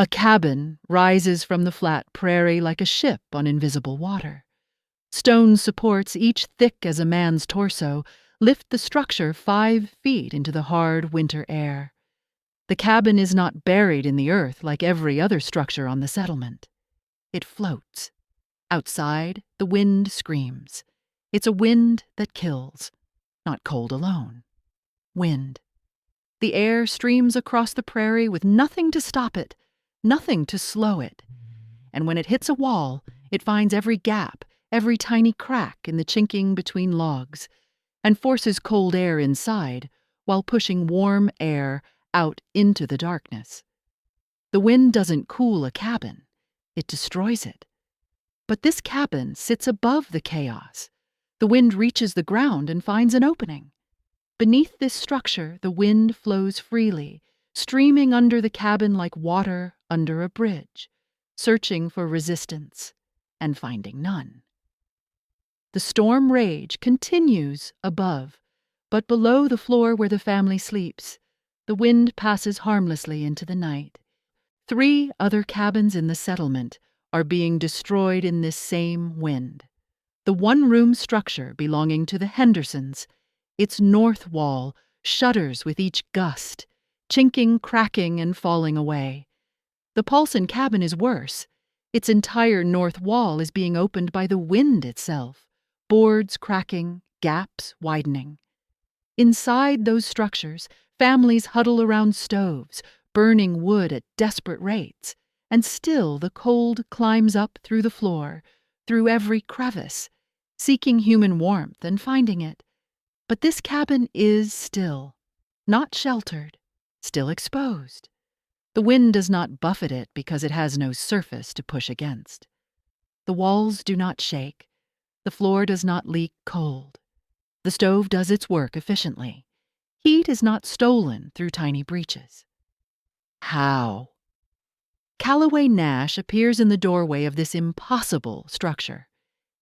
A cabin rises from the flat prairie like a ship on invisible water. Stone supports, each thick as a man's torso, lift the structure 5 feet into the hard winter air. The cabin is not buried in the earth like every other structure on the settlement. It floats. Outside, the wind screams. It's a wind that kills, not cold alone. Wind. The air streams across the prairie with nothing to stop it, nothing to slow it. And when it hits a wall, it finds every gap, every tiny crack in the chinking between logs, and forces cold air inside while pushing warm air out into the darkness. The wind doesn't cool a cabin, it destroys it. But this cabin sits above the chaos. The wind reaches the ground and finds an opening. Beneath this structure, the wind flows freely, streaming under the cabin like water under a bridge, searching for resistance and finding none. The storm rage continues above, but below the floor where the family sleeps, the wind passes harmlessly into the night. 3 other cabins in the settlement are being destroyed in this same wind. The one-room structure belonging to the Hendersons, its north wall shudders with each gust, chinking, cracking, and falling away. The Paulson cabin is worse. Its entire north wall is being opened by the wind itself, boards cracking, gaps widening. Inside those structures, families huddle around stoves, burning wood at desperate rates, and still the cold climbs up through the floor, through every crevice, seeking human warmth and finding it. But this cabin is still, not sheltered, still exposed. The wind does not buffet it because it has no surface to push against. The walls do not shake. The floor does not leak cold. The stove does its work efficiently. Heat is not stolen through tiny breaches. How? Calloway Nash appears in the doorway of this impossible structure.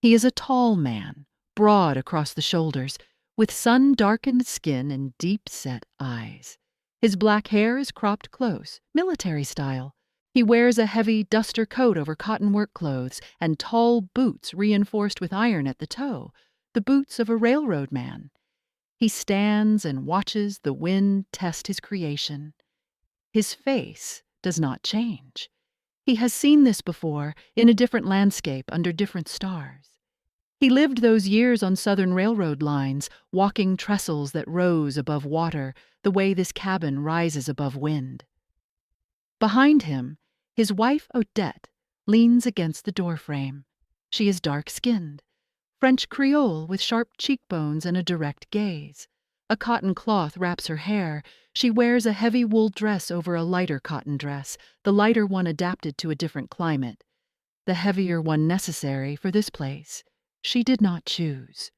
He is a tall man, broad across the shoulders, with sun-darkened skin and deep-set eyes. His black hair is cropped close, military style. He wears a heavy duster coat over cotton work clothes and tall boots reinforced with iron at the toe, the boots of a railroad man. He stands and watches the wind test his creation. His face does not change. He has seen this before, in a different landscape under different stars. He lived those years on Southern Railroad lines, walking trestles that rose above water, the way this cabin rises above wind. Behind him, his wife Odette leans against the doorframe. She is dark-skinned, French Creole with sharp cheekbones and a direct gaze. A cotton cloth wraps her hair. She wears a heavy wool dress over a lighter cotton dress, the lighter one adapted to a different climate, the heavier one necessary for this place. She did not choose.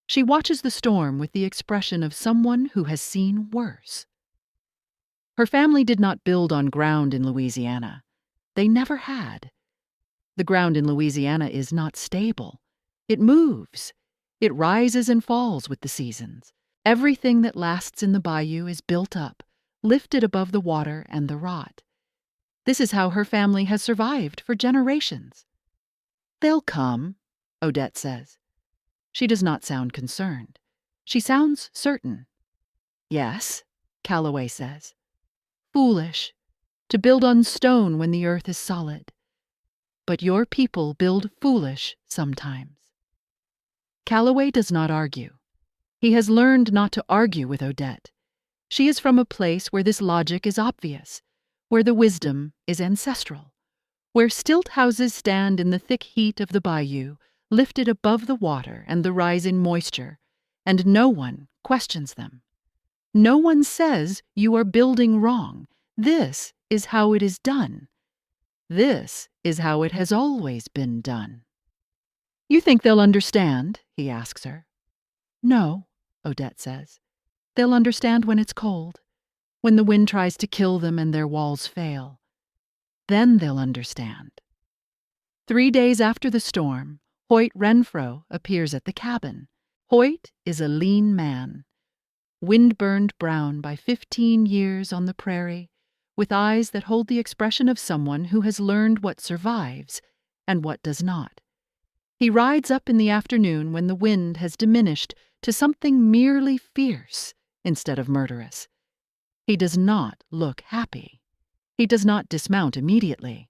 She watches the storm with the expression of someone who has seen worse. Her family did not build on ground in Louisiana. They never had. The ground in Louisiana is not stable. It moves. It rises and falls with the seasons. Everything that lasts in the bayou is built up, lifted above the water and the rot. This is how her family has survived for generations. They'll come, Odette says. She does not sound concerned. She sounds certain. Yes, Calloway says. Foolish, to build on stone when the earth is solid. But your people build foolish sometimes. Calloway does not argue. He has learned not to argue with Odette. She is from a place where this logic is obvious, where the wisdom is ancestral, where stilt houses stand in the thick heat of the bayou, lifted above the water and the rising moisture, and no one questions them. No one says you are building wrong. This is how it is done. This is how it has always been done. You think they'll understand? He asks her. No, Odette says. They'll understand when it's cold, when the wind tries to kill them and their walls fail. Then they'll understand. 3 days after the storm, Hoyt Renfro appears at the cabin. Hoyt is a lean man, wind-burned brown by 15 years on the prairie, with eyes that hold the expression of someone who has learned what survives and what does not. He rides up in the afternoon when the wind has diminished to something merely fierce instead of murderous. He does not look happy. He does not dismount immediately.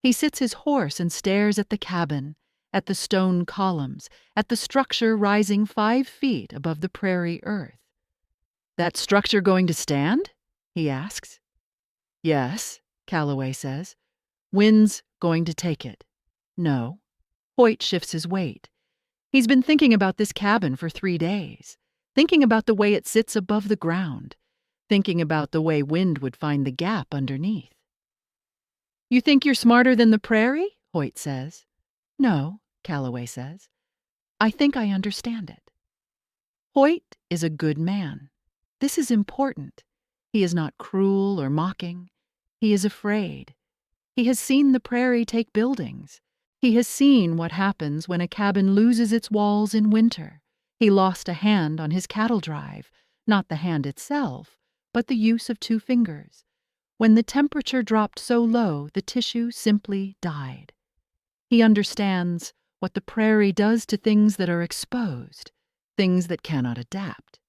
He sits his horse and stares at the cabin, at the stone columns, at the structure rising 5 feet above the prairie earth. "That structure going to stand?" he asks. "Yes," Calloway says. "Wind's going to take it." "No." Hoyt shifts his weight. He's been thinking about this cabin for 3 days, thinking about the way it sits above the ground, thinking about the way wind would find the gap underneath. "You think you're smarter than the prairie?" Hoyt says. "No," Calloway says. "I think I understand it." Hoyt is a good man. This is important. He is not cruel or mocking. He is afraid. He has seen the prairie take buildings. He has seen what happens when a cabin loses its walls in winter. He lost a hand on his cattle drive, not the hand itself, but the use of 2 fingers. When the temperature dropped so low, the tissue simply died. He understands what the prairie does to things that are exposed, things that cannot adapt.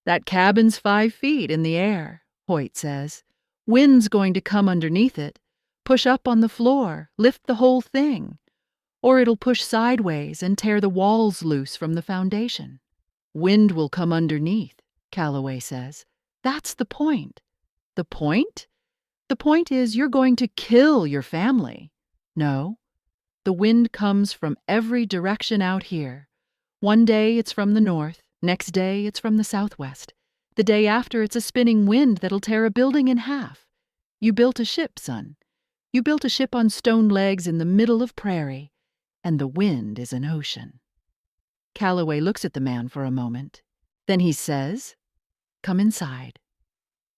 "That cabin's 5 feet in the air," Hoyt says. "Wind's going to come underneath it, push up on the floor, lift the whole thing. Or it'll push sideways and tear the walls loose from the foundation." "Wind will come underneath," Calloway says. "That's the point." "The point? The point is you're going to kill your family." "No. The wind comes from every direction out here. One day it's from the north, next day it's from the southwest. The day after it's a spinning wind that'll tear a building in half. You built a ship, son. You built a ship on stone legs in the middle of prairie, and the wind is an ocean." Calloway looks at the man for a moment. Then he says, "Come inside."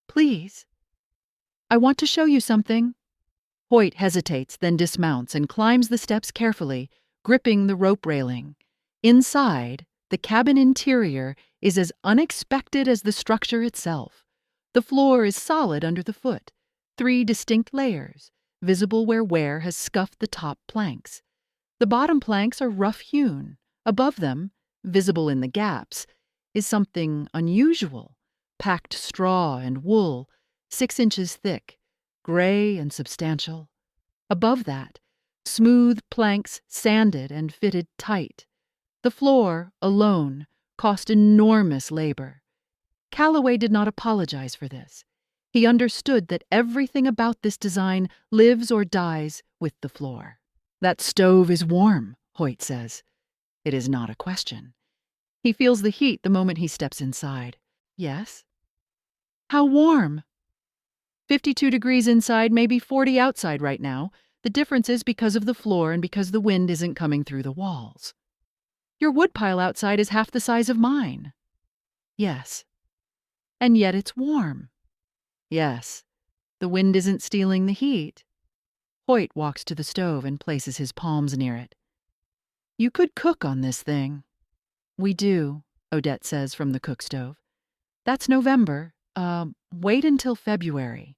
"Please." "I want to show you something." Hoyt hesitates, then dismounts and climbs the steps carefully, gripping the rope railing. Inside, the cabin interior is as unexpected as the structure itself. The floor is solid under the foot, 3 distinct layers, visible where wear has scuffed the top planks. The bottom planks are rough-hewn. Above them, visible in the gaps, is something unusual: packed straw and wool, 6 inches thick, gray and substantial. Above that, smooth planks sanded and fitted tight. The floor, alone, cost enormous labor. Calloway did not apologize for this. He understood that everything about this design lives or dies with the floor. "That stove is warm," Hoyt says. It is not a question. He feels the heat the moment he steps inside. "Yes." "How warm?" 52 degrees inside, maybe 40 outside right now. The difference is because of the floor and because the wind isn't coming through the walls. "Your woodpile outside is half the size of mine." "Yes." "And yet it's warm." "Yes. The wind isn't stealing the heat." Hoyt walks to the stove and places his palms near it. "You could cook on this thing." "We do," Odette says from the cook stove. "That's November. Wait until February.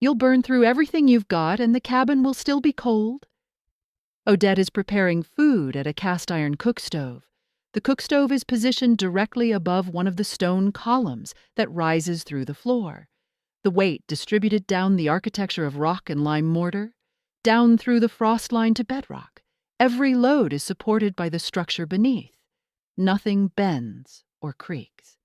You'll burn through everything you've got and the cabin will still be cold." Odette is preparing food at a cast-iron cook stove. The cook stove is positioned directly above one of the stone columns that rises through the floor. The weight distributed down the architecture of rock and lime mortar, down through the frost line to bedrock. Every load is supported by the structure beneath. Nothing bends or creaks.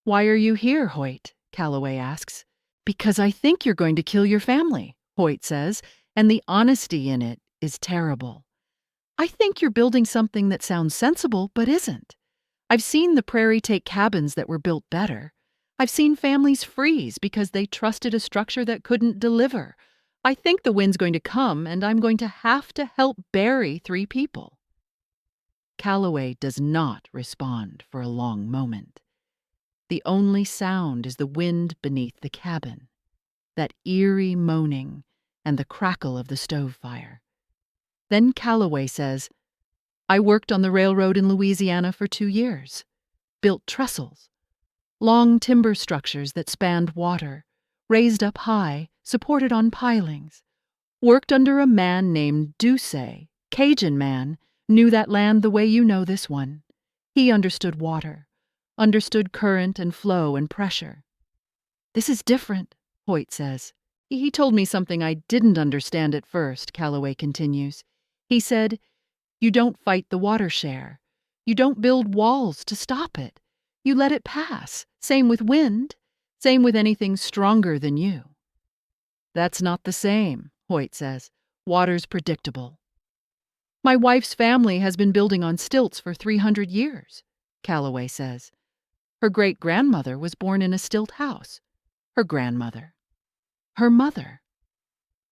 "Why are you here, Hoyt?" Calloway asks. "Because I think you're going to kill your family," Hoyt says, and the honesty in it is terrible. "I think you're building something that sounds sensible but isn't. I've seen the prairie take cabins that were built better. I've seen families freeze because they trusted a structure that couldn't deliver. I think the wind's going to come and I'm going to have to help bury 3 people." Calloway does not respond for a long moment. The only sound is the wind beneath the cabin, that eerie moaning and the crackle of the stove fire. Then Calloway says, "I worked on the railroad in Louisiana for 2 years, built trestles, long timber structures that spanned water, raised up high, supported on pilings. Worked under a man named Doucet, Cajun man, knew that land the way you know this one. He understood water, understood current and flow and pressure. This is different, Hoyt says. He told me something I didn't understand at first, Calloway continues. He said, you don't fight the water share. You don't build walls to stop it. You let it pass. Same with wind. Same with anything stronger than you. That's not the same, Hoyt says. Water's predictable. My wife's family has been building on stilts for 300 years, Calloway says. Her great-grandmother was born in a stilt house. Her grandmother. Her mother.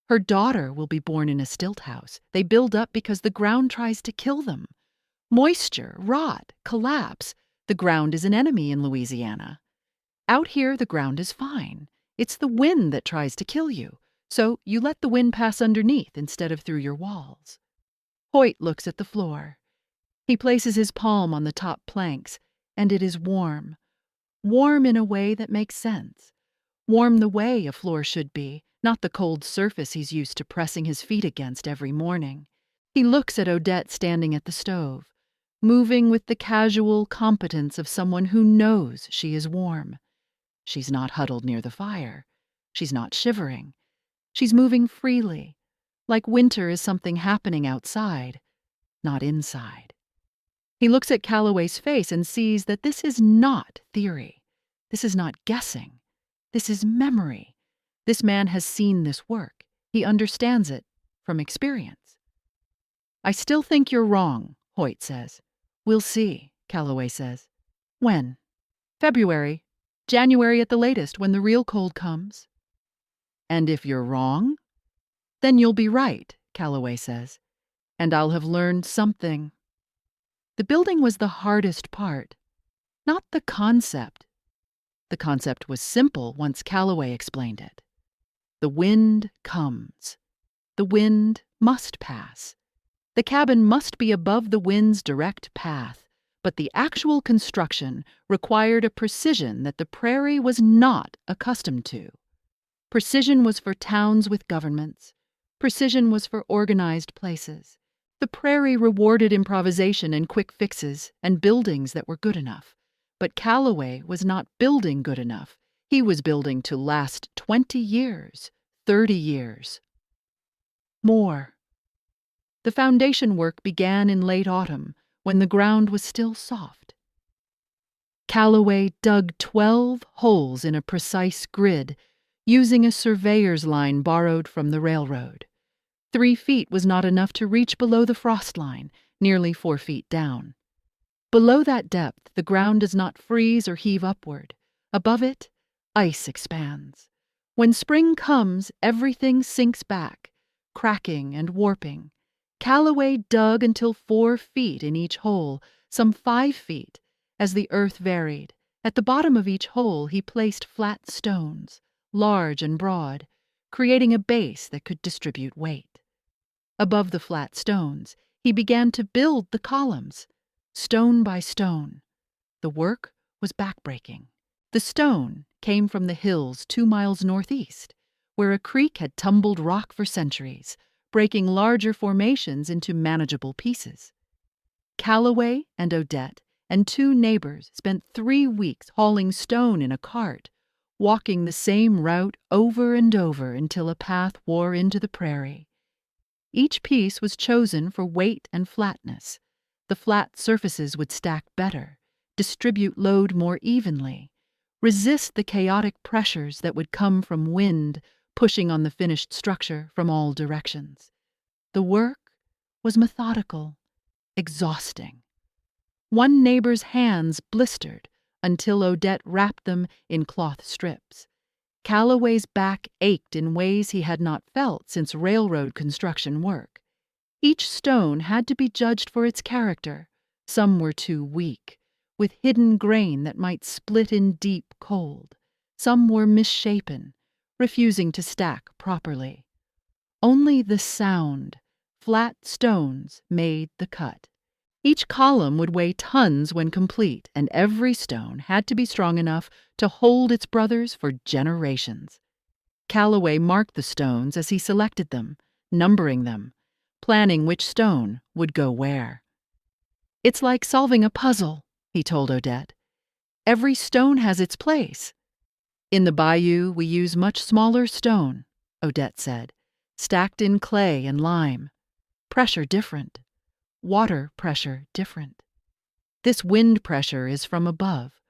Her daughter will be born in a stilt house. They build up because the ground tries to kill them. Moisture, rot, collapse. The ground is an enemy in Louisiana. Out here, the ground is fine. It's the wind that tries to kill you. So you let the wind pass underneath instead of through your walls. Hoyt looks at the floor. He places his palm on the top planks, and it is warm. Warm in a way that makes sense. Warm the way a floor should be, not the cold surface he's used to pressing his feet against every morning. He looks at Odette standing at the stove, moving with the casual competence of someone who knows she is warm. She's not huddled near the fire. She's not shivering. She's moving freely, like winter is something happening outside, not inside. He looks at Calloway's face and sees that this is not theory. This is not guessing. This is memory. This man has seen this work. He understands it from experience. I still think you're wrong, Hoyt says. We'll see, Calloway says. When? February. January at the latest, when the real cold comes. And if you're wrong? Then you'll be right, Calloway says. And I'll have learned something. The building was the hardest part, not the concept. The concept was simple once Calloway explained it. The wind comes. The wind must pass. The cabin must be above the wind's direct path, but the actual construction required a precision that the Prairie was not accustomed to. Precision was for towns with governments. Precision was for organized places. The Prairie rewarded improvisation and quick fixes and buildings that were good enough. But Calloway was not building good enough. He was building to last 20 years, 30 years. More. The foundation work began in late autumn, when the ground was still soft. Calloway dug 12 holes in a precise grid, using a surveyor's line borrowed from the railroad. 3 feet was not enough to reach below the frost line, nearly 4 feet down. Below that depth, the ground does not freeze or heave upward. Above it, ice expands. When spring comes, everything sinks back, cracking and warping. Calloway dug until 4 feet in each hole, some 5 feet, as the earth varied. At the bottom of each hole he placed flat stones, large and broad, creating a base that could distribute weight. Above the flat stones, he began to build the columns, stone by stone. The work was backbreaking. The stone came from the hills 2 miles northeast, where a creek had tumbled rock for centuries, breaking larger formations into manageable pieces. Calloway and Odette and 2 neighbors spent 3 weeks hauling stone in a cart, walking the same route over and over until a path wore into the prairie. Each piece was chosen for weight and flatness. The flat surfaces would stack better, distribute load more evenly, resist the chaotic pressures that would come from wind pushing on the finished structure from all directions. The work was methodical, exhausting. One neighbor's hands blistered until Odette wrapped them in cloth strips. Calloway's back ached in ways he had not felt since railroad construction work. Each stone had to be judged for its character. Some were too weak, with hidden grain that might split in deep cold. Some were misshapen, refusing to stack properly. Only the sound, flat stones, made the cut. Each column would weigh tons when complete, and every stone had to be strong enough to hold its brothers for generations. Calloway marked the stones as he selected them, numbering them, planning which stone would go where. "It's like solving a puzzle," he told Odette. "Every stone has its place." "In the bayou, we use much smaller stone," Odette said, "stacked in clay and lime. Pressure different. Water pressure different. This wind pressure is from above,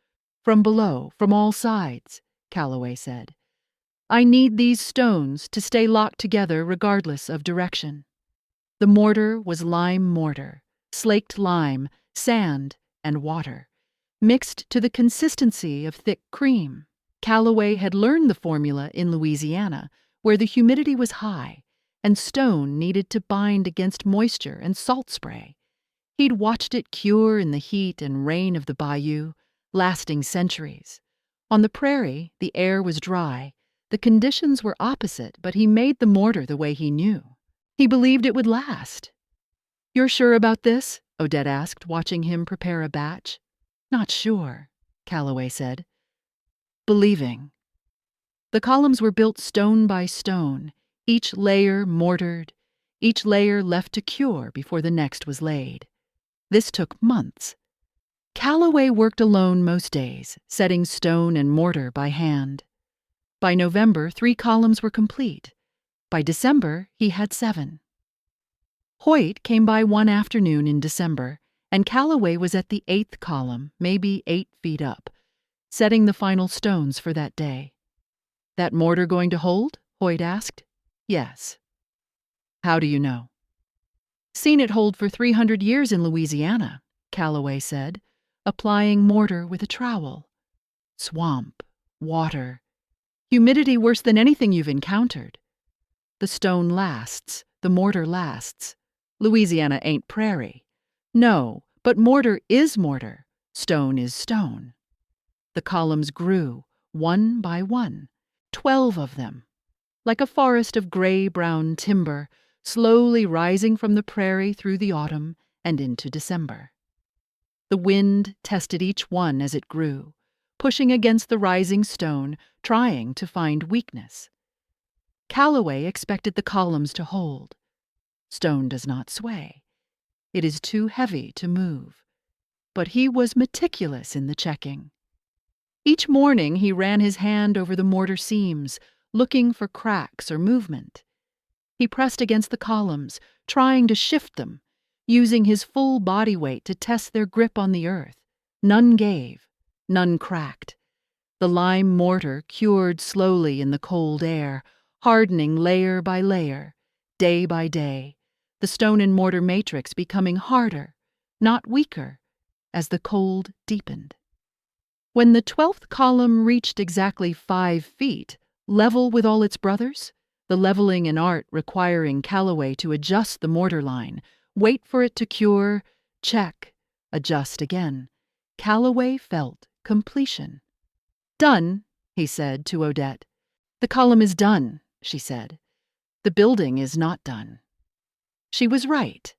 from below, from all sides," Calloway said. "I need these stones to stay locked together regardless of direction." The mortar was lime mortar, slaked lime, sand, and water, mixed to the consistency of thick cream. Calloway had learned the formula in Louisiana, where the humidity was high, and stone needed to bind against moisture and salt spray. He'd watched it cure in the heat and rain of the bayou, lasting centuries. On the prairie, the air was dry. The conditions were opposite, but he made the mortar the way he knew. He believed it would last. "You're sure about this?" Odette asked, watching him prepare a batch. "Not sure," Calloway said. "Believing." The columns were built stone by stone, each layer mortared, each layer left to cure before the next was laid. This took months. Calloway worked alone most days, setting stone and mortar by hand. By November, 3 columns were complete. By December, he had 7. Hoyt came by one afternoon in December, and Calloway was at the 8th column, maybe 8 feet up, setting the final stones for that day. "That mortar going to hold?" Hoyt asked. "Yes." "How do you know?" "Seen it hold for 300 years in Louisiana," Calloway said, applying mortar with a trowel. "Swamp, water, humidity worse than anything you've encountered. The stone lasts, the mortar lasts. Louisiana ain't Prairie. No, but mortar is mortar, stone is stone." The columns grew, one by one, 12 of them, like a forest of gray-brown timber, slowly rising from the prairie through the autumn and into December. The wind tested each one as it grew, pushing against the rising stone, trying to find weakness. Calloway expected the columns to hold. Stone does not sway. It is too heavy to move. But he was meticulous in the checking. Each morning he ran his hand over the mortar seams, looking for cracks or movement. He pressed against the columns, trying to shift them, using his full body weight to test their grip on the earth. None gave, none cracked. The lime mortar cured slowly in the cold air, hardening layer by layer, day by day, the stone and mortar matrix becoming harder, not weaker, as the cold deepened. When the 12th column reached exactly 5 feet, level with all its brothers, the leveling in art requiring Calloway to adjust the mortar line, wait for it to cure, check, adjust again, Calloway felt completion. "Done," he said to Odette. "The column is done," she said. "The building is not done." She was right.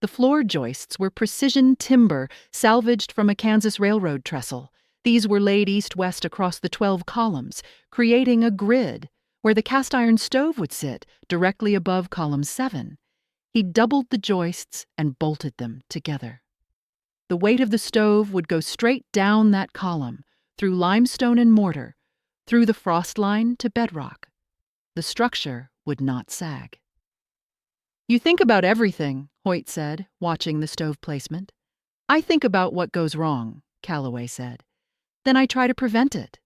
The floor joists were precision timber salvaged from a Kansas railroad trestle. These were laid east-west across the 12 columns, creating a grid where the cast-iron stove would sit directly above column 7. He doubled the joists and bolted them together. The weight of the stove would go straight down that column, through limestone and mortar, through the frost line to bedrock. The structure would not sag. "You think about everything," Hoyt said, watching the stove placement. "I think about what goes wrong," Calloway said. "Then I try to prevent it."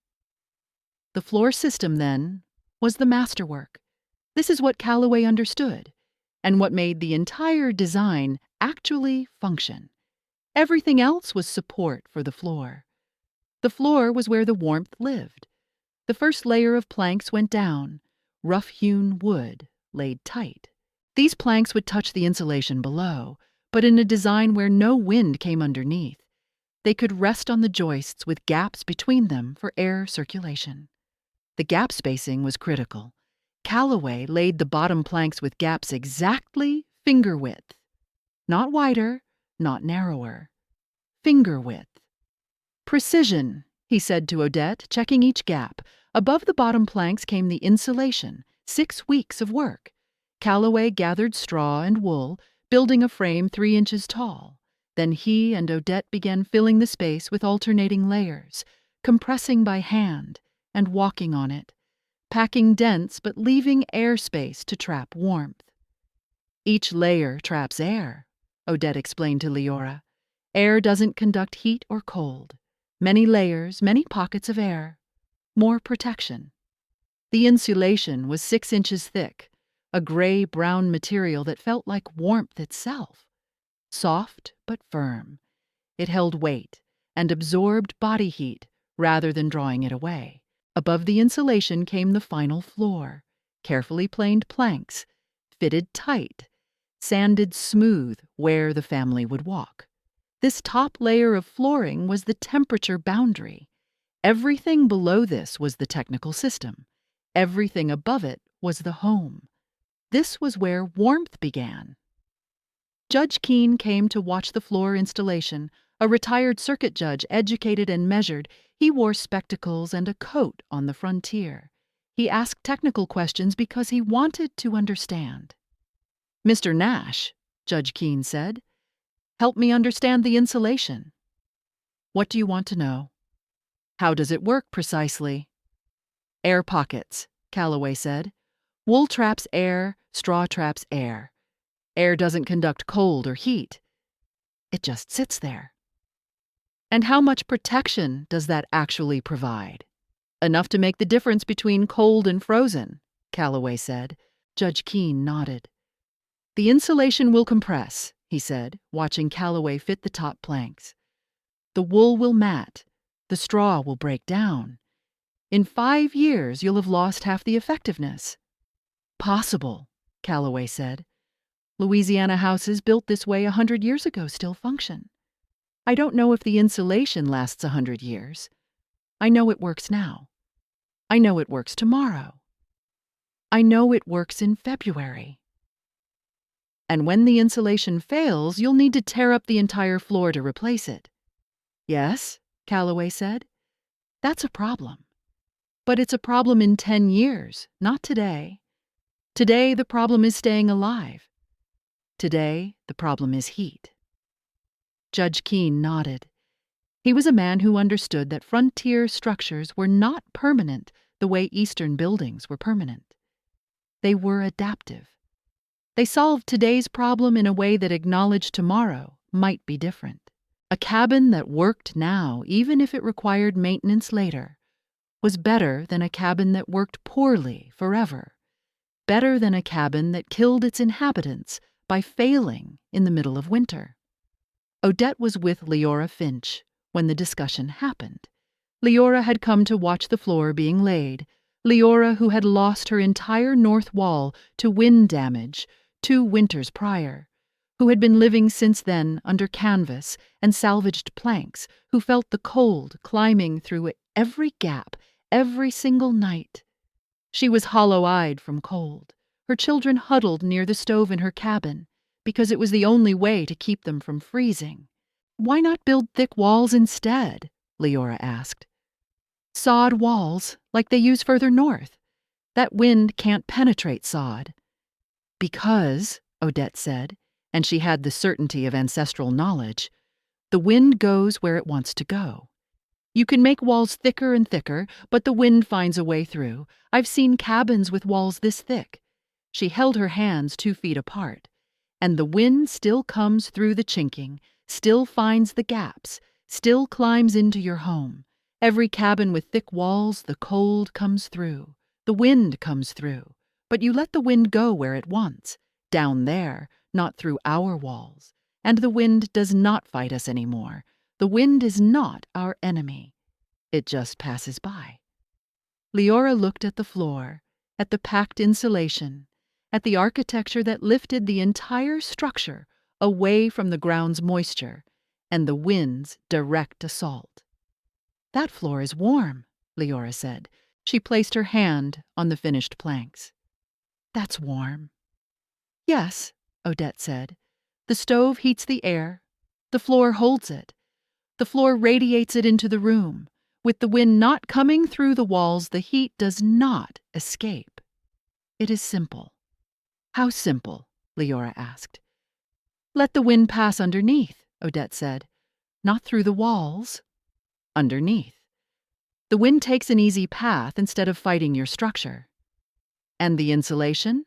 The floor system, then, was the masterwork. This is what Calloway understood, and what made the entire design actually function. Everything else was support for the floor. The floor was where the warmth lived. The first layer of planks went down, rough-hewn wood, laid tight. These planks would touch the insulation below, but in a design where no wind came underneath. They could rest on the joists with gaps between them for air circulation. The gap spacing was critical. Calloway laid the bottom planks with gaps exactly finger width. Not wider, not narrower. Finger width. "Precision," he said to Odette, checking each gap, Above the bottom planks came the insulation, 6 weeks of work. Calloway gathered straw and wool, building a frame 3 inches tall. Then he and Odette began filling the space with alternating layers, compressing by hand and walking on it, packing dense but leaving air space to trap warmth. Each layer traps air, Odette explained to Leora. Air doesn't conduct heat or cold. Many layers, many pockets of air. More protection. The insulation was 6 inches thick, a gray-brown material that felt like warmth itself. Soft but firm. It held weight and absorbed body heat rather than drawing it away. Above the insulation came the final floor, carefully planed planks, fitted tight, sanded smooth where the family would walk. This top layer of flooring was the temperature boundary. Everything below this was the technical system. Everything above it was the home. This was where warmth began. Judge Keene came to watch the floor installation, a retired circuit judge, educated and measured. He wore spectacles and a coat on the frontier. He asked technical questions because he wanted to understand. "Mr. Nash," Judge Keene said, "help me understand the insulation." "What do you want to know?" "How does it work precisely?" "Air pockets," Calloway said. "Wool traps air, straw traps air. Air doesn't conduct cold or heat. It just sits there." "And how much protection does that actually provide?" "Enough to make the difference between cold and frozen," Calloway said. Judge Keene nodded. "The insulation will compress," he said, watching Calloway fit the top planks. "The wool will mat. The straw will break down. In 5 years, you'll have lost half the effectiveness." "Possible," Calloway said. "Louisiana houses built this way 100 years ago still function. I don't know if the insulation lasts 100 years. I know it works now. I know it works tomorrow. I know it works in February. And when the insulation fails, you'll need to tear up the entire floor to replace it." "Yes," Calloway said. "That's a problem. But it's a problem in 10 years, not today. Today, the problem is staying alive. Today, the problem is heat." Judge Keene nodded. He was a man who understood that frontier structures were not permanent the way Eastern buildings were permanent. They were adaptive. They solved today's problem in a way that acknowledged tomorrow might be different. A cabin that worked now, even if it required maintenance later, was better than a cabin that worked poorly forever. Better than a cabin that killed its inhabitants by failing in the middle of winter. Odette was with Leora Finch when the discussion happened. Leora had come to watch the floor being laid. Leora, who had lost her entire north wall to wind damage 2 winters prior, who had been living since then under canvas and salvaged planks, who felt the cold climbing through every gap, every single night. She was hollow-eyed from cold. Her children huddled near the stove in her cabin, because it was the only way to keep them from freezing. "Why not build thick walls instead?" Leora asked. "Sod walls, like they use further north. That wind can't penetrate sod." "Because," Odette said, and she had the certainty of ancestral knowledge, "the wind goes where it wants to go. You can make walls thicker and thicker, but the wind finds a way through. I've seen cabins with walls this thick." She held her hands 2 feet apart. "And the wind still comes through the chinking, still finds the gaps, still climbs into your home. Every cabin with thick walls, the cold comes through. The wind comes through. But you let the wind go where it wants, down there, not through our walls. And the wind does not fight us anymore. The wind is not our enemy. It just passes by." Leora looked at the floor, at the packed insulation, at the architecture that lifted the entire structure away from the ground's moisture and the wind's direct assault. "That floor is warm," Leora said. She placed her hand on the finished planks. "That's warm." "Yes," Odette said. "The stove heats the air. The floor holds it. The floor radiates it into the room. With the wind not coming through the walls, the heat does not escape. It is simple. How simple? Leora asked. Let the wind pass underneath, Odette said. Not through the walls. Underneath. The wind takes an easy path instead of fighting your structure. And the insulation?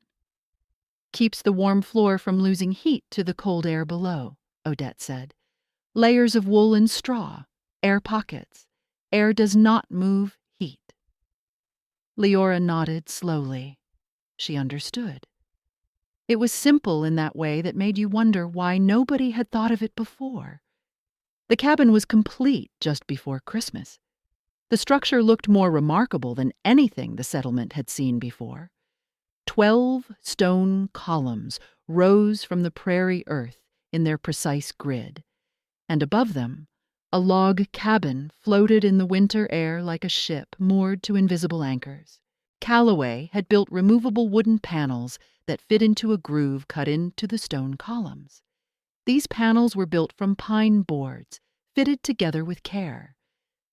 Keeps the warm floor from losing heat to the cold air below, Odette said. Layers of wool and straw, air pockets. Air does not move heat. Leora nodded slowly. She understood. It was simple in that way that made you wonder why nobody had thought of it before. The cabin was complete just before Christmas. The structure looked more remarkable than anything the settlement had seen before. 12 stone columns rose from the prairie earth in their precise grid, and above them, a log cabin floated in the winter air like a ship moored to invisible anchors. Calloway had built removable wooden panels that fit into a groove cut into the stone columns. These panels were built from pine boards, fitted together with care.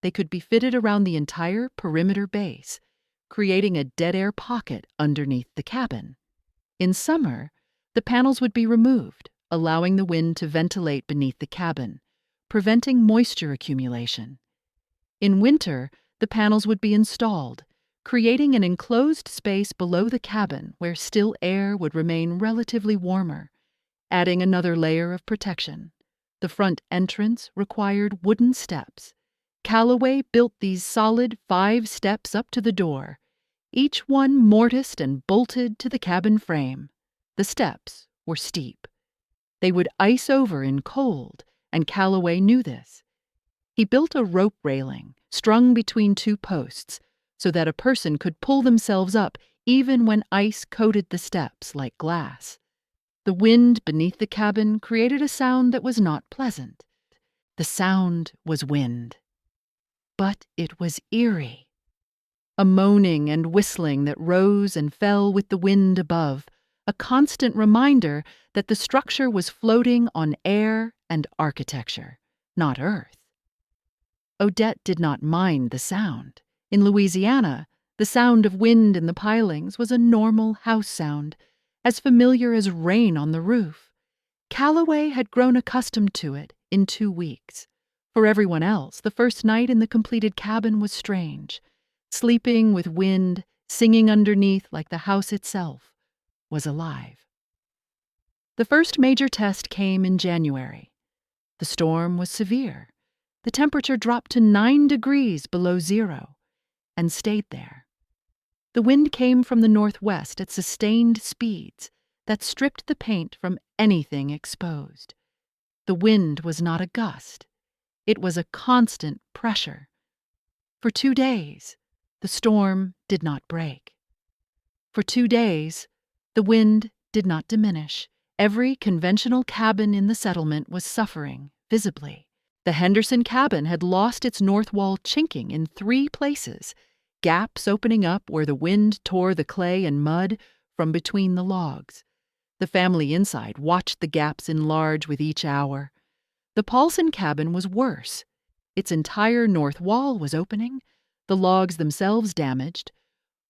They could be fitted around the entire perimeter base, creating a dead air pocket underneath the cabin. In summer, the panels would be removed, allowing the wind to ventilate beneath the cabin, preventing moisture accumulation. In winter, the panels would be installed, creating an enclosed space below the cabin where still air would remain relatively warmer, adding another layer of protection. The front entrance required wooden steps. Calloway built these solid 5 steps up to the door, each one mortised and bolted to the cabin frame. The steps were steep. They would ice over in cold, and Calloway knew this. He built a rope railing strung between 2 posts so that a person could pull themselves up even when ice coated the steps like glass. The wind beneath the cabin created a sound that was not pleasant. The sound was wind. But it was eerie. A moaning and whistling that rose and fell with the wind above, a constant reminder that the structure was floating on air and architecture, not earth. Odette did not mind the sound. In Louisiana, the sound of wind in the pilings was a normal house sound, as familiar as rain on the roof. Calloway had grown accustomed to it in 2 weeks. For everyone else, the first night in the completed cabin was strange. Sleeping with wind, singing underneath like the house itself, was alive. The first major test came in January. The storm was severe. The temperature dropped to 9 degrees below zero, and stayed there. The wind came from the northwest at sustained speeds that stripped the paint from anything exposed. The wind was not a gust. It was a constant pressure. For 2 days, the storm did not break. For 2 days, the wind did not diminish. Every conventional cabin in the settlement was suffering, visibly. The Henderson cabin had lost its north wall chinking in 3 places, gaps opening up where the wind tore the clay and mud from between the logs. The family inside watched the gaps enlarge with each hour. The Paulson cabin was worse. Its entire north wall was opening, the logs themselves damaged,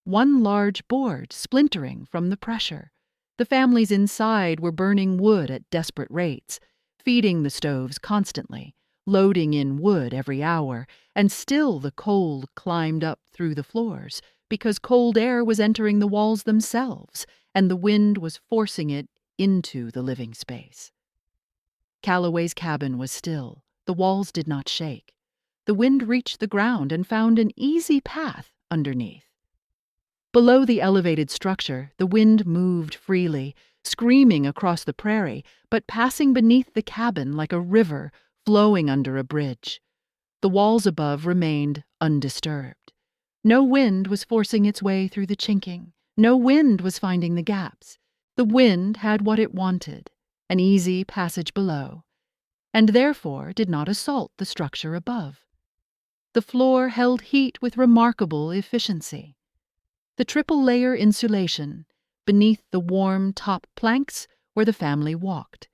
one large board splintering from the pressure. The families inside were burning wood at desperate rates, feeding the stoves constantly, loading in wood every hour, and still the cold climbed up through the floors because cold air was entering the walls themselves, and the wind was forcing it into the living space. Calloway's cabin was still. The walls did not shake. The wind reached the ground and found an easy path underneath. Below the elevated structure, the wind moved freely, screaming across the prairie, but passing beneath the cabin like a river flowing under a bridge. The walls above remained undisturbed. No wind was forcing its way through the chinking. No wind was finding the gaps. The wind had what it wanted, an easy passage below, and therefore did not assault the structure above. The floor held heat with remarkable efficiency. The triple-layer insulation, beneath the warm top planks where the family walked,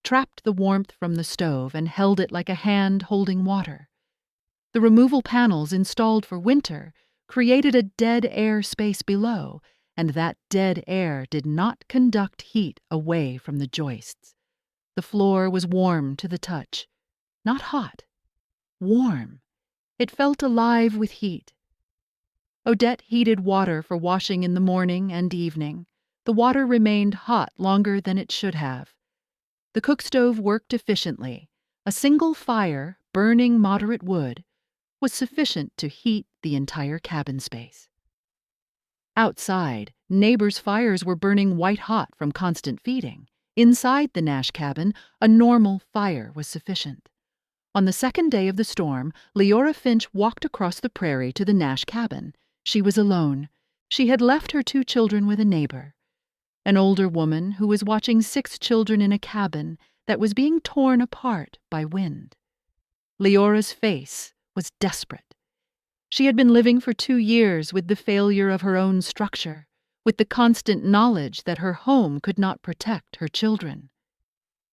trapped the warmth from the stove and held it like a hand holding water. The removal panels installed for winter created a dead air space below, and that dead air did not conduct heat away from the joists. The floor was warm to the touch. Not hot. Warm. It felt alive with heat. Odette heated water for washing in the morning and evening. The water remained hot longer than it should have. The cook stove worked efficiently. A single fire, burning moderate wood, was sufficient to heat the entire cabin space. Outside, neighbors' fires were burning white-hot from constant feeding. Inside the Nash cabin, a normal fire was sufficient. On the second day of the storm, Leora Finch walked across the prairie to the Nash cabin. She was alone. She had left her 2 children with a neighbor, an older woman who was watching 6 children in a cabin that was being torn apart by wind. Leora's face was desperate. She had been living for 2 years with the failure of her own structure, with the constant knowledge that her home could not protect her children.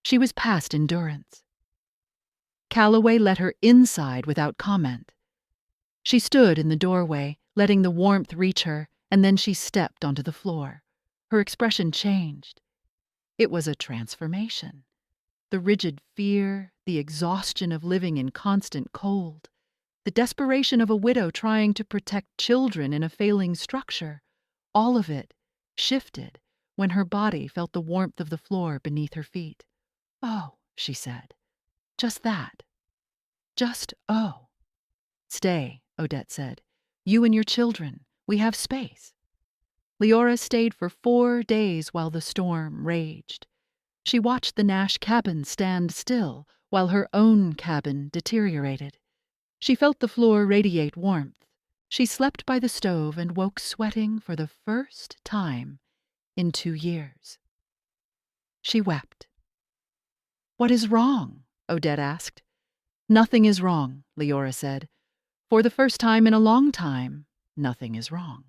She was past endurance. Calloway let her inside without comment. She stood in the doorway, letting the warmth reach her, and then she stepped onto the floor. Her expression changed. It was a transformation. The rigid fear, the exhaustion of living in constant cold, the desperation of a widow trying to protect children in a failing structure, all of it shifted when her body felt the warmth of the floor beneath her feet. "Oh," she said. "Just that. Just oh." "Stay," Odette said. "You and your children. We have space." Leora stayed for 4 days while the storm raged. She watched the Nash cabin stand still while her own cabin deteriorated. She felt the floor radiate warmth. She slept by the stove and woke sweating for the first time in 2 years. She wept. "What is wrong?" Odette asked. "Nothing is wrong," Leora said. "For the first time in a long time, nothing is wrong."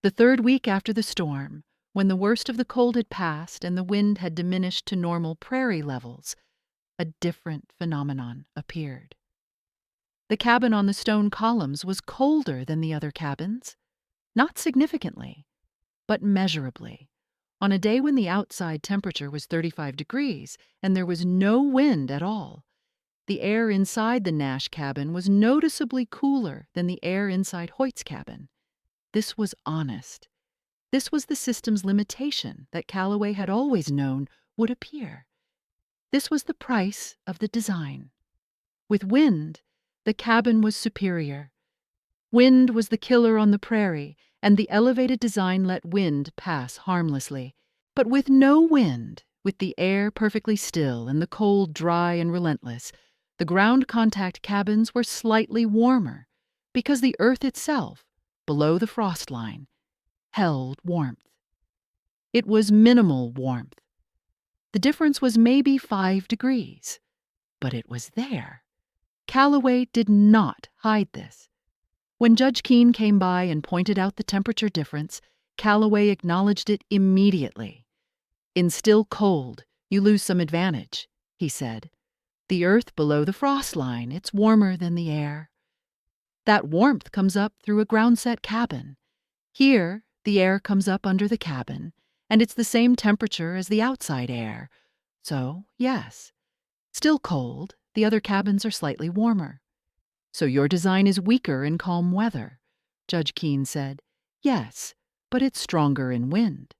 The 3rd week after the storm, when the worst of the cold had passed and the wind had diminished to normal prairie levels, a different phenomenon appeared. The cabin on the stone columns was colder than the other cabins, not significantly, but measurably. On a day when the outside temperature was 35 degrees and there was no wind at all, the air inside the Nash cabin was noticeably cooler than the air inside Hoyt's cabin. This was honest. This was the system's limitation that Calloway had always known would appear. This was the price of the design. With wind, the cabin was superior. Wind was the killer on the prairie, and the elevated design let wind pass harmlessly. But with no wind, with the air perfectly still and the cold dry and relentless, the ground contact cabins were slightly warmer, because the earth itself, below the frost line, held warmth. It was minimal warmth. The difference was maybe 5 degrees, but it was there. Calloway did not hide this. When Judge Keene came by and pointed out the temperature difference, Calloway acknowledged it immediately. "In still cold, you lose some advantage," he said. "The earth below the frost line, it's warmer than the air. That warmth comes up through a ground-set cabin. Here, the air comes up under the cabin, and it's the same temperature as the outside air. So, yes, still cold, the other cabins are slightly warmer. So your design is weaker in calm weather," Judge Keene said. "Yes, but it's stronger in wind."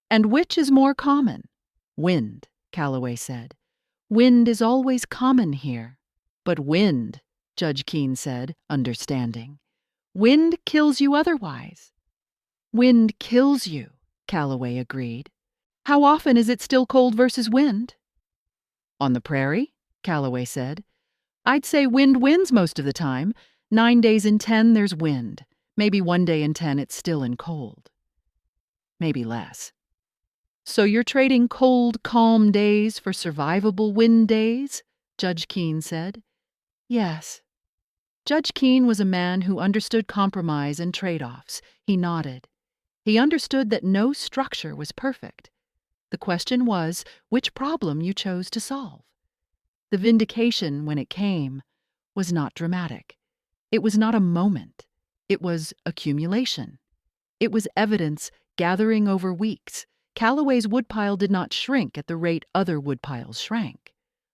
"And which is more common?" "Wind," Calloway said. "Wind is always common here." "But wind," Judge Keene said, understanding. "Wind kills you otherwise." "Wind kills you," Calloway agreed. "How often is it still cold versus wind?" "On the prairie," Calloway said. "I'd say wind wins most of the time. 9 days in 10 there's wind. Maybe 1 day in 10 it's still and cold. Maybe less." "So you're trading cold, calm days for survivable wind days?" Judge Keene said. "Yes." Judge Keene was a man who understood compromise and trade-offs. He nodded. He understood that no structure was perfect. The question was which problem you chose to solve. The vindication, when it came, was not dramatic. It was not a moment. It was accumulation. It was evidence gathering over weeks. Calloway's woodpile did not shrink at the rate other woodpiles shrank.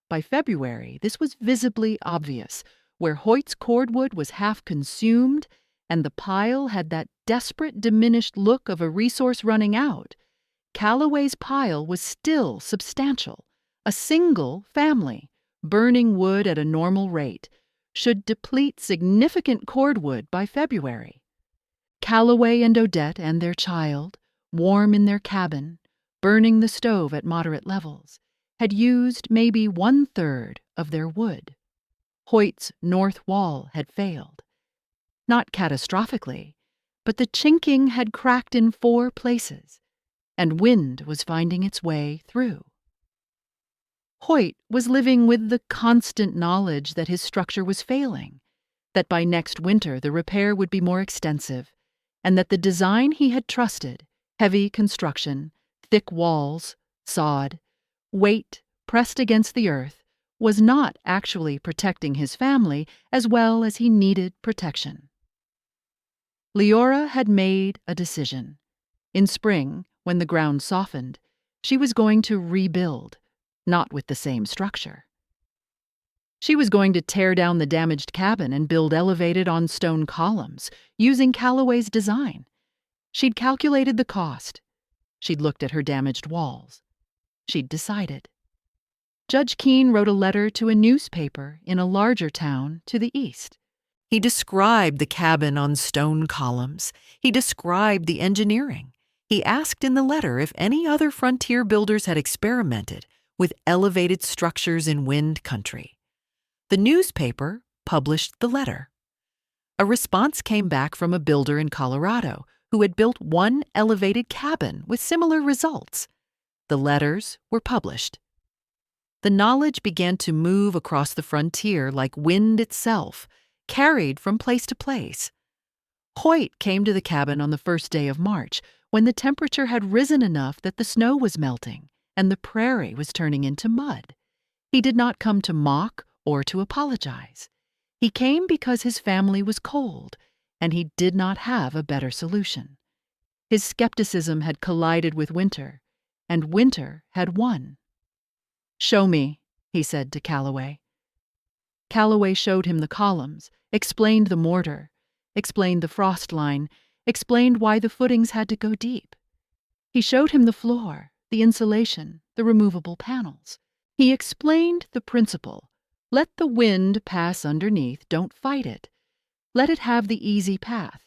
By February, this was visibly obvious, where Hoyt's cordwood was half consumed and the pile had that desperate, diminished look of a resource running out. Calloway's pile was still substantial. A single family, burning wood at a normal rate, should deplete significant cordwood by February. Calloway and Odette and their child, warm in their cabin, burning the stove at moderate levels, had used maybe 1/3 of their wood. Hoyt's north wall had failed. Not catastrophically, but the chinking had cracked in 4 places, and wind was finding its way through. Hoyt was living with the constant knowledge that his structure was failing, that by next winter the repair would be more extensive, and that the design he had trusted, heavy construction, thick walls, sod, weight pressed against the earth, was not actually protecting his family as well as he needed protection. Leora had made a decision. In spring, when the ground softened, she was going to rebuild, not with the same structure. She was going to tear down the damaged cabin and build elevated on stone columns, using Calloway's design. She'd calculated the cost. She'd looked at her damaged walls. She'd decided. Judge Keene wrote a letter to a newspaper in a larger town to the east. He described the cabin on stone columns. He described the engineering. He asked in the letter if any other frontier builders had experimented with elevated structures in wind country. The newspaper published the letter. A response came back from a builder in Colorado who had built one elevated cabin with similar results. The letters were published. The knowledge began to move across the frontier like wind itself, carried from place to place. Hoyt came to the cabin on the first day of March, when the temperature had risen enough that the snow was melting and the prairie was turning into mud. He did not come to mock or to apologize. He came because his family was cold, and he did not have a better solution. His skepticism had collided with winter, and winter had won. "Show me," he said to Calloway. Calloway showed him the columns, explained the mortar, explained the frost line, explained why the footings had to go deep. He showed him the floor, the insulation, the removable panels. He explained the principle. Let the wind pass underneath, don't fight it. Let it have the easy path.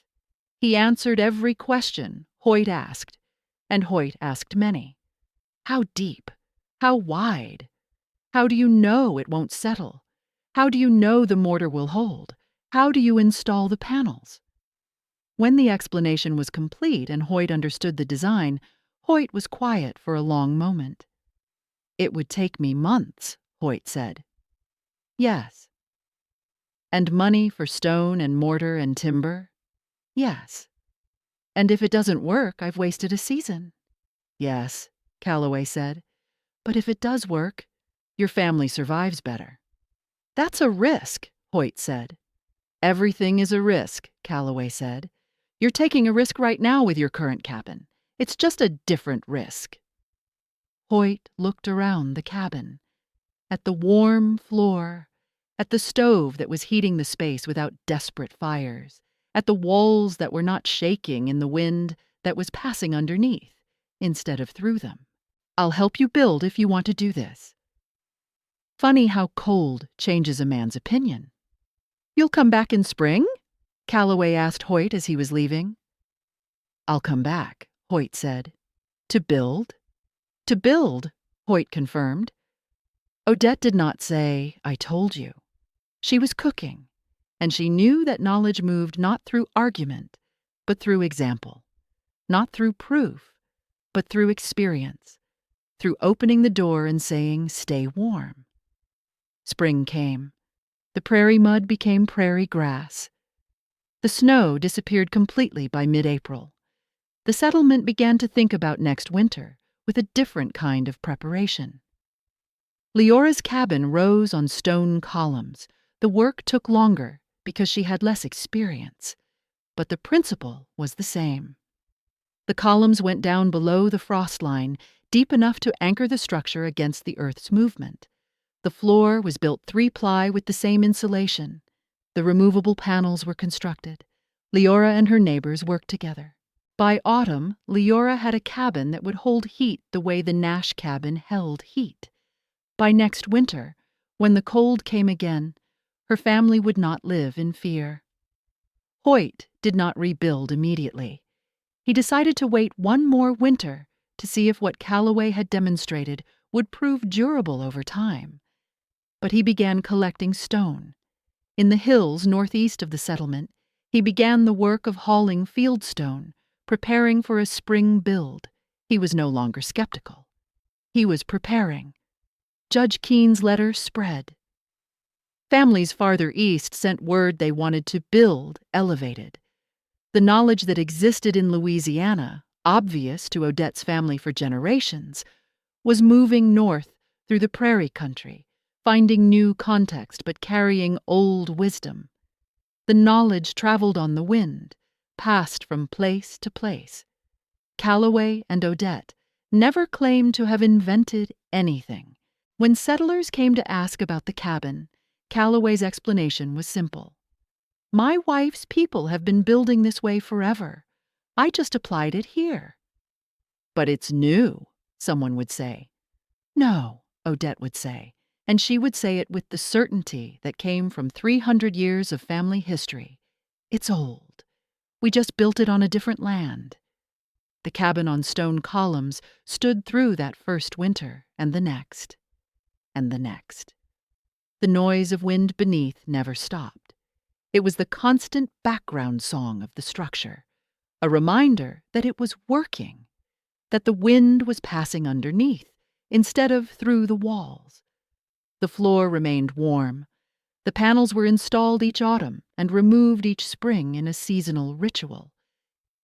He answered every question Hoyt asked, and Hoyt asked many. How deep? How wide? How do you know it won't settle? How do you know the mortar will hold? How do you install the panels? When the explanation was complete and Hoyt understood the design, Hoyt was quiet for a long moment. "It would take me months," Hoyt said. "Yes." "And money for stone and mortar and timber?" "Yes." "And if it doesn't work, I've wasted a season." "Yes," Calloway said. "But if it does work, your family survives better." "That's a risk," Hoyt said. "Everything is a risk," Calloway said. "You're taking a risk right now with your current cabin. It's just a different risk." Hoyt looked around the cabin, at the warm floor, at the stove that was heating the space without desperate fires, at the walls that were not shaking in the wind that was passing underneath, instead of through them. "I'll help you build if you want to do this." Funny how cold changes a man's opinion. "You'll come back in spring?" Calloway asked Hoyt as he was leaving. "I'll come back," Hoyt said. "To build?" "To build," Hoyt confirmed. Odette did not say, "I told you." She was cooking, and she knew that knowledge moved not through argument, but through example. Not through proof, but through experience. Through opening the door and saying, "Stay warm." Spring came. The prairie mud became prairie grass. The snow disappeared completely by mid-April. The settlement began to think about next winter with a different kind of preparation. Leora's cabin rose on stone columns, The work took longer because she had less experience, but the principle was the same. The columns went down below the frost line, deep enough to anchor the structure against the earth's movement. The floor was built 3-ply with the same insulation. The removable panels were constructed. Leora and her neighbors worked together. By autumn, Leora had a cabin that would hold heat the way the Nash cabin held heat. By next winter, when the cold came again, her family would not live in fear. Hoyt did not rebuild immediately. He decided to wait one more winter to see if what Calloway had demonstrated would prove durable over time. But he began collecting stone. In the hills northeast of the settlement, he began the work of hauling fieldstone, preparing for a spring build. He was no longer skeptical. He was preparing. Judge Keene's letter spread. Families farther east sent word they wanted to build elevated. The knowledge that existed in Louisiana, obvious to Odette's family for generations, was moving north through the Prairie country, finding new context but carrying old wisdom. The knowledge traveled on the wind, passed from place to place. Calloway and Odette never claimed to have invented anything. When settlers came to ask about the cabin, Calloway's explanation was simple. My wife's people have been building this way forever. I just applied it here. But it's new, someone would say. No, Odette would say, and she would say it with the certainty that came from 300 years of family history. It's old. We just built it on a different land. The cabin on stone columns stood through that first winter and the next, and the next. The noise of wind beneath never stopped. It was the constant background song of the structure, a reminder that it was working, that the wind was passing underneath instead of through the walls. The floor remained warm. The panels were installed each autumn and removed each spring in a seasonal ritual.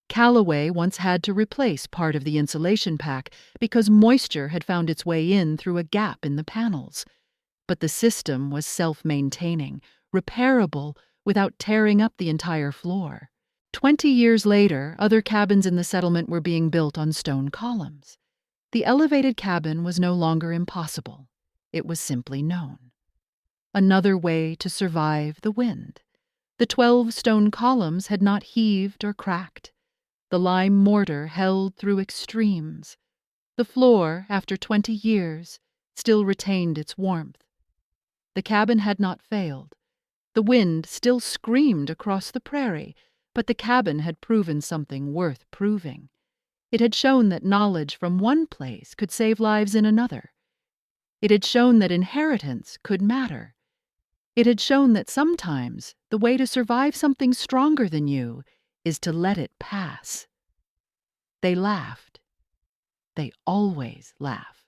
Calloway once had to replace part of the insulation pack because moisture had found its way in through a gap in the panels. But the system was self-maintaining, repairable without tearing up the entire floor. 20 years later, other cabins in the settlement were being built on stone columns. The elevated cabin was no longer impossible. It was simply known. Another way to survive the wind. The 12 stone columns had not heaved or cracked. The lime mortar held through extremes. The floor, after 20 years, still retained its warmth. The cabin had not failed. The wind still screamed across the prairie, but the cabin had proven something worth proving. It had shown that knowledge from one place could save lives in another. It had shown that inheritance could matter. It had shown that sometimes the way to survive something stronger than you is to let it pass. They laughed. They always laugh.